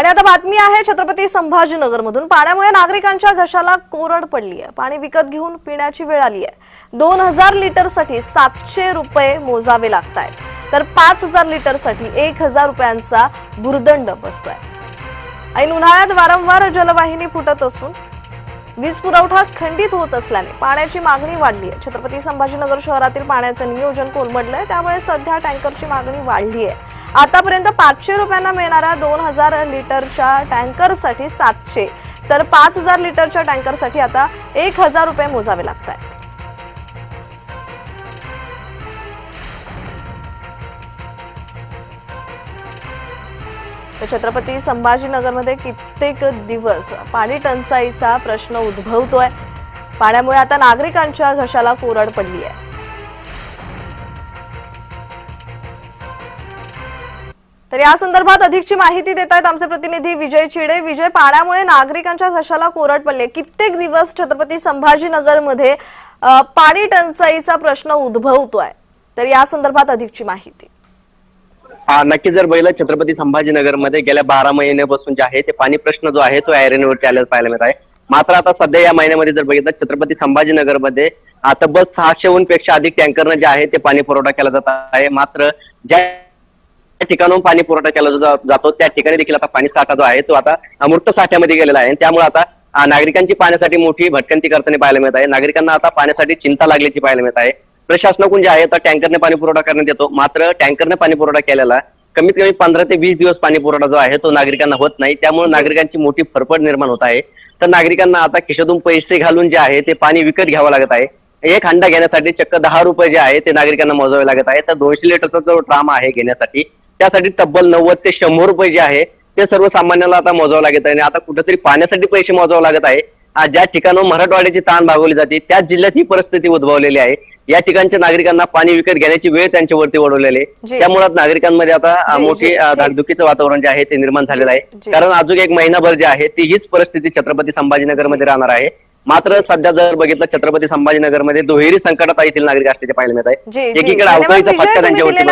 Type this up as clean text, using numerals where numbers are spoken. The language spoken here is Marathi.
आणि आता बातमी आहे छत्रपती संभाजीनगर मधून। पाण्यामुळे नागरिकांच्या घशाला कोरड पडली आहे। पाणी विकत घेऊन पिण्याची वेळ आली आहे। 2000 लिटरसाठी 700 रुपये मोजावे लागतात, तर 5000 लिटरसाठी 1000 रुपयांचा भुर्दंड बसतोय। ऐन उन्हाळ्यात वारंवार जलवाहिनी फुटत असून वीज पुरवठा खंडित होत असल्याने पाण्याची मागणी वाढली आहे। छत्रपती संभाजीनगर शहरातील पाण्याचे नियोजन कोलमडलंय, त्यामुळे सध्या टँकरची मागणी वाढली आहे। आतापर्यंत 500 रुपयांना मिळणाऱ्या 2000 लिटरच्या टँकरसाठी 700, तर 5000 लिटरच्या टँकरसाठी आता 1000 रुपये मोजावे लागतात। छत्रपती संभाजीनगरमध्ये कित्येक दिवस पाणी टंचाईचा प्रश्न उद्भवतोय। पाण्यामुळे आता नागरिकांच्या घशाला कोरड पडली आहे। तर या संदर्भात अधिकची माहिती देत आहेत आमचे प्रतिनिधी विजय चिडे। विजय, पाण्यामुळे नागरिकांच्या घशाला कोरड पडली, कित्येक दिवस छत्रपती संभाजीनगरमध्ये पाणी टंचाईचा प्रश्न उद्भवतोय, तर या संदर्भात अधिकची माहिती। नक्की जर बघितलं छत्रपती संभाजीनगरमध्ये गेल्या 12 महिन्यापासून जे आहे ते पाणी प्रश्न जो आहे तो ऐरणीवरती आलेला पाहायला मिळत आहे। मात्र आता सध्या या महिन्यामध्ये जर बघितलं छत्रपती संभाजीनगरमध्ये तब्बल 600हून पेक्षा अधिक टँकरनं जे आहे ते पाणी पुरवठा केला जात आहे। मात्र ज्या ठिकाणून पाणी पुरवठा केला जातो त्या ठिकाणी देखील आता पाणी साठा जो आहे तो आता मृत साठ्यामध्ये गेलेला आहे। त्यामुळे आता नागरिकांची पाण्यासाठी मोठी भटकंती करताना पाहायला मिळत आहे। नागरिकांना आता पाण्यासाठी चिंता लागल्याची पाहायला मिळत आहे। प्रशासनाकडून जे आहे तर टँकरने पाणी पुरवठा करण्यात येतो, मात्र टँकरने पाणी पुरवठा केलेला कमीत कमी 15 ते 20 दिवस पाणी पुरवठा जो आहे तो नागरिकांना होत नाही। त्यामुळे नागरिकांची मोठी फरफड निर्माण होत आहे। तर नागरिकांना आता खिशातून पैसे घालून जे आहे ते पाणी विकत घ्यावं लागत आहे। एक हंडा घेण्यासाठी चक्क 10 रुपये जे आहे ते नागरिकांना मोजावे लागत आहे। तर 200 लिटरचा जो ड्राम आहे घेण्यासाठी त्यासाठी तब्बल 90 ते 100 रुपये जे आहे ते सर्वसामान्याला आता मोजावं लागत आहे। आणि आता कुठेतरी पाण्यासाठी पैसे मोजावं लागत आहे। ज्या ठिकाणून मराठवाड्याची ताण भागवली जाते त्याच जिल्ह्यात ही परिस्थिती उद्भवलेली आहे। या ठिकाणच्या नागरिकांना पाणी विकत घेण्याची वेळ त्यांच्यावरती ओढवलेली आहे। त्यामुळे नागरिकांमध्ये आता मोठी धाकधुकीचं वातावरण जे आहे ते निर्माण झालेलं आहे। कारण अजून एक महिनाभर जे आहे ती हीच परिस्थिती छत्रपती संभाजीनगरमध्ये राहणार आहे। मात्र सध्या जर बघितलं छत्रपती संभाजीनगरमध्ये दुहेरी संकटात येथील नागरिक असल्याचे पाहायला मिळत आहे। एकीकडे अवकाळीचा फटका त्यांच्यावरती